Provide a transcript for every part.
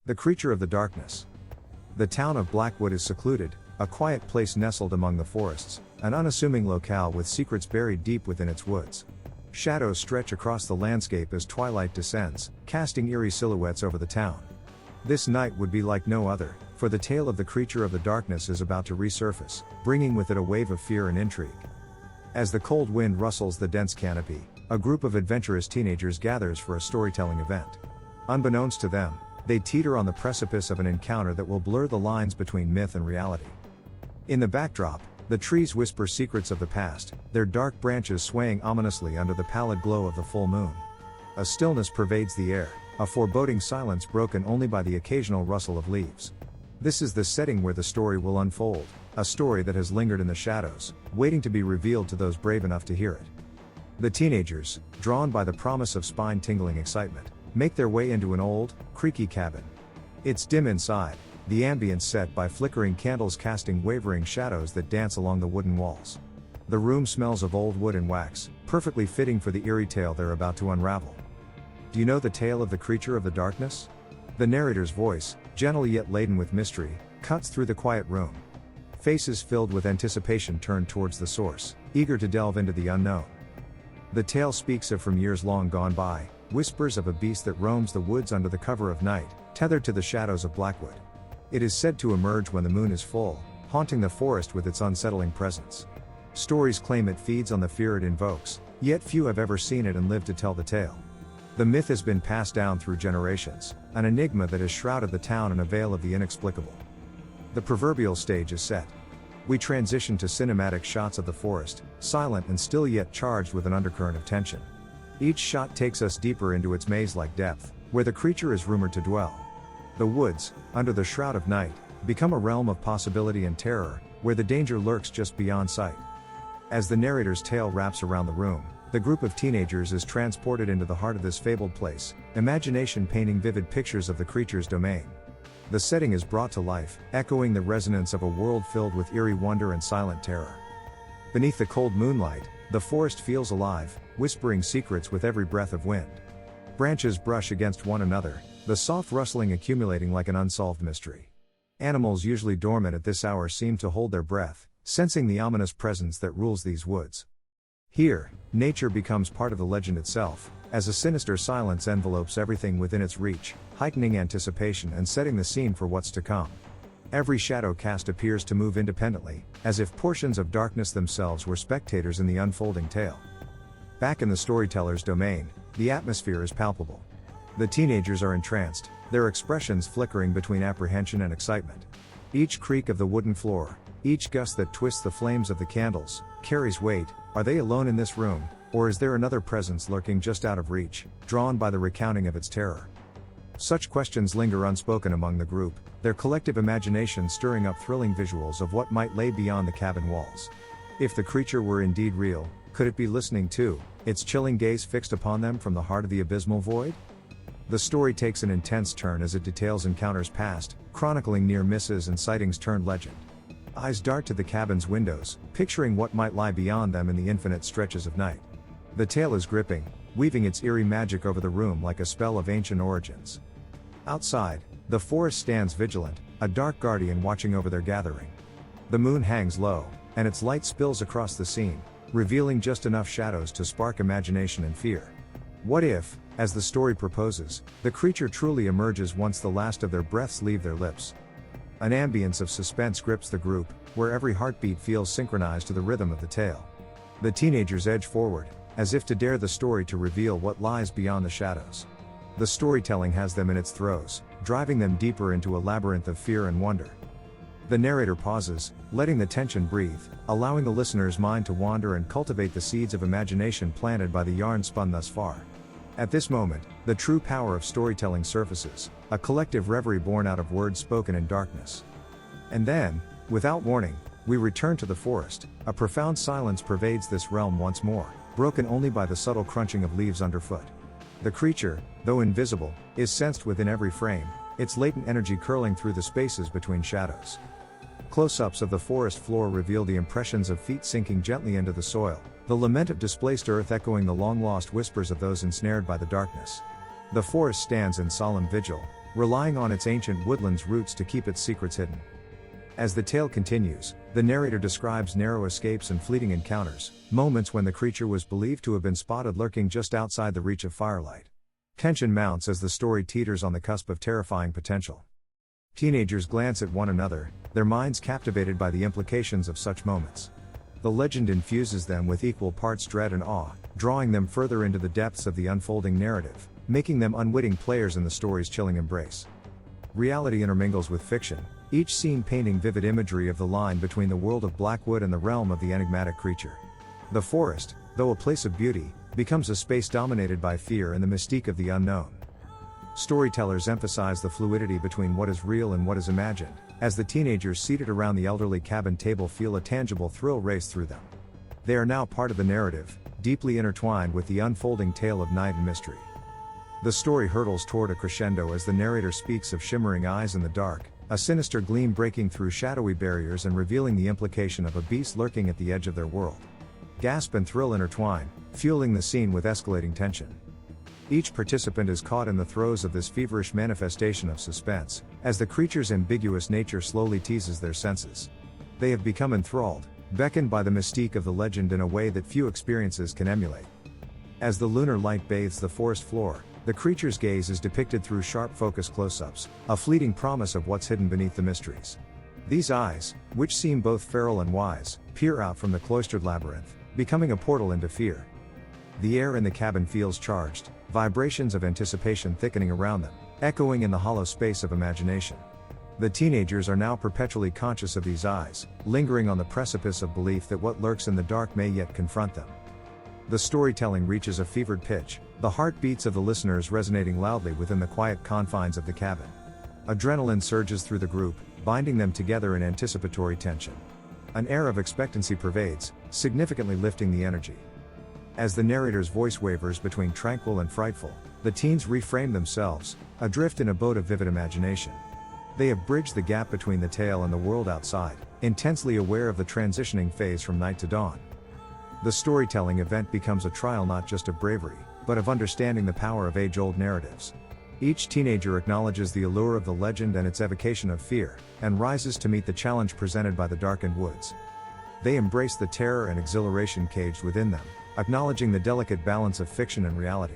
The creature of the darkness. The town of Blackwood is secluded, a quiet place nestled among the forests, an unassuming locale with secrets buried deep within its woods. Shadows stretch across the landscape as twilight descends, casting eerie silhouettes over the town. This night would be like no other, for the tale of the creature of the darkness is about to resurface, bringing with it a wave of fear and intrigue. As the cold wind rustles the dense canopy, a group of adventurous teenagers gathers for a storytelling event. Unbeknownst to them, they teeter on the precipice of an encounter that will blur the lines between myth and reality. In the backdrop, the trees whisper secrets of the past, their dark branches swaying ominously under the pallid glow of the full moon. A stillness pervades the air, a foreboding silence broken only by the occasional rustle of leaves. This is the setting where the story will unfold, a story that has lingered in the shadows, waiting to be revealed to those brave enough to hear it. The teenagers, drawn by the promise of spine-tingling excitement, make their way into an old, creaky cabin. It's dim inside, the ambience set by flickering candles casting wavering shadows that dance along the wooden walls. The room smells of old wood and wax, perfectly fitting for the eerie tale they're about to unravel. Do you know the tale of the creature of the darkness? The narrator's voice, gentle yet laden with mystery, cuts through the quiet room. Faces filled with anticipation turn towards the source, eager to delve into the unknown. The tale speaks of from years long gone by, whispers of a beast that roams the woods under the cover of night, tethered to the shadows of Blackwood. It is said to emerge when the moon is full, haunting the forest with its unsettling presence. Stories claim it feeds on the fear it invokes, yet few have ever seen it and lived to tell the tale. The myth has been passed down through generations, an enigma that has shrouded the town in a veil of the inexplicable. The proverbial stage is set. We transition to cinematic shots of the forest, silent and still yet charged with an undercurrent of tension. Each shot takes us deeper into its maze-like depth, where the creature is rumored to dwell. The woods, under the shroud of night, become a realm of possibility and terror, where the danger lurks just beyond sight. As the narrator's tale wraps around the room, the group of teenagers is transported into the heart of this fabled place, imagination painting vivid pictures of the creature's domain. The setting is brought to life, echoing the resonance of a world filled with eerie wonder and silent terror. Beneath the cold moonlight, the forest feels alive, whispering secrets with every breath of wind. Branches brush against one another, the soft rustling accumulating like an unsolved mystery. Animals usually dormant at this hour seem to hold their breath, sensing the ominous presence that rules these woods. Here, nature becomes part of the legend itself, as a sinister silence envelopes everything within its reach, heightening anticipation and setting the scene for what's to come. Every shadow cast appears to move independently, as if portions of darkness themselves were spectators in the unfolding tale. Back in the storyteller's domain, the atmosphere is palpable. The teenagers are entranced, their expressions flickering between apprehension and excitement. Each creak of the wooden floor, each gust that twists the flames of the candles, carries weight. Are they alone in this room, or is there another presence lurking just out of reach, drawn by the recounting of its terror? Such questions linger unspoken among the group, their collective imagination stirring up thrilling visuals of what might lay beyond the cabin walls. If the creature were indeed real, could it be listening too, its chilling gaze fixed upon them from the heart of the abysmal void? The story takes an intense turn as it details encounters past, chronicling near misses and sightings turned legend. Eyes dart to the cabin's windows, picturing what might lie beyond them in the infinite stretches of night. The tale is gripping, weaving its eerie magic over the room like a spell of ancient origins. Outside, the forest stands vigilant, a dark guardian watching over their gathering. The moon hangs low, and its light spills across the scene, revealing just enough shadows to spark imagination and fear. What if, as the story proposes, the creature truly emerges once the last of their breaths leave their lips? An ambience of suspense grips the group, where every heartbeat feels synchronized to the rhythm of the tale. The teenagers edge forward, as if to dare the story to reveal what lies beyond the shadows. The storytelling has them in its throes, driving them deeper into a labyrinth of fear and wonder. The narrator pauses, letting the tension breathe, allowing the listener's mind to wander and cultivate the seeds of imagination planted by the yarn spun thus far. At this moment, the true power of storytelling surfaces, a collective reverie born out of words spoken in darkness. And then, without warning, we return to the forest. A profound silence pervades this realm once more, broken only by the subtle crunching of leaves underfoot. The creature, though invisible, is sensed within every frame, its latent energy curling through the spaces between shadows. Close-ups of the forest floor reveal the impressions of feet sinking gently into the soil, the lament of displaced earth echoing the long-lost whispers of those ensnared by the darkness. The forest stands in solemn vigil, relying on its ancient woodlands roots to keep its secrets hidden. As the tale continues, the narrator describes narrow escapes and fleeting encounters, moments when the creature was believed to have been spotted lurking just outside the reach of firelight. Tension mounts as the story teeters on the cusp of terrifying potential. Teenagers glance at one another, their minds captivated by the implications of such moments. The legend infuses them with equal parts dread and awe, drawing them further into the depths of the unfolding narrative, making them unwitting players in the story's chilling embrace. Reality intermingles with fiction, each scene painting vivid imagery of the line between the world of Blackwood and the realm of the enigmatic creature. The forest, though a place of beauty, becomes a space dominated by fear and the mystique of the unknown. Storytellers emphasize the fluidity between what is real and what is imagined, as the teenagers seated around the elderly cabin table feel a tangible thrill race through them. They are now part of the narrative, deeply intertwined with the unfolding tale of night and mystery. The story hurtles toward a crescendo as the narrator speaks of shimmering eyes in the dark, a sinister gleam breaking through shadowy barriers and revealing the implication of a beast lurking at the edge of their world. Gasp and thrill intertwine, fueling the scene with escalating tension. Each participant is caught in the throes of this feverish manifestation of suspense, as the creature's ambiguous nature slowly teases their senses. They have become enthralled, beckoned by the mystique of the legend in a way that few experiences can emulate. As the lunar light bathes the forest floor, the creature's gaze is depicted through sharp focus close-ups, a fleeting promise of what's hidden beneath the mysteries. These eyes, which seem both feral and wise, peer out from the cloistered labyrinth, becoming a portal into fear. The air in the cabin feels charged, vibrations of anticipation thickening around them, echoing in the hollow space of imagination. The teenagers are now perpetually conscious of these eyes, lingering on the precipice of belief that what lurks in the dark may yet confront them. The storytelling reaches a fevered pitch, the heartbeats of the listeners resonating loudly within the quiet confines of the cabin. Adrenaline surges through the group, binding them together in anticipatory tension. An air of expectancy pervades, significantly lifting the energy. As the narrator's voice wavers between tranquil and frightful, the teens reframe themselves, adrift in a boat of vivid imagination. They have bridged the gap between the tale and the world outside, intensely aware of the transitioning phase from night to dawn. The storytelling event becomes a trial not just of bravery, but of understanding the power of age-old narratives. Each teenager acknowledges the allure of the legend and its evocation of fear, and rises to meet the challenge presented by the darkened woods. They embrace the terror and exhilaration caged within them, acknowledging the delicate balance of fiction and reality.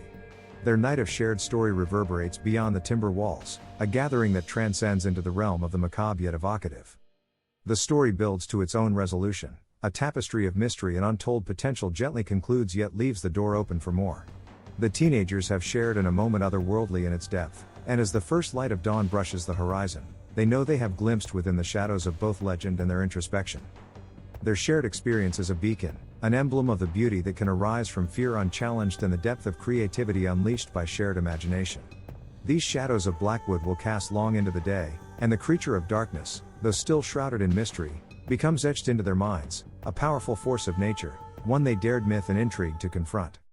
Their night of shared story reverberates beyond the timber walls, a gathering that transcends into the realm of the macabre yet evocative. The story builds to its own resolution, a tapestry of mystery and untold potential gently concludes yet leaves the door open for more. The teenagers have shared in a moment otherworldly in its depth, and as the first light of dawn brushes the horizon, they know they have glimpsed within the shadows of both legend and their introspection. Their shared experience is a beacon, an emblem of the beauty that can arise from fear unchallenged and the depth of creativity unleashed by shared imagination. These shadows of Blackwood will cast long into the day, and the creature of darkness, though still shrouded in mystery, becomes etched into their minds, a powerful force of nature, one they dared myth and intrigue to confront.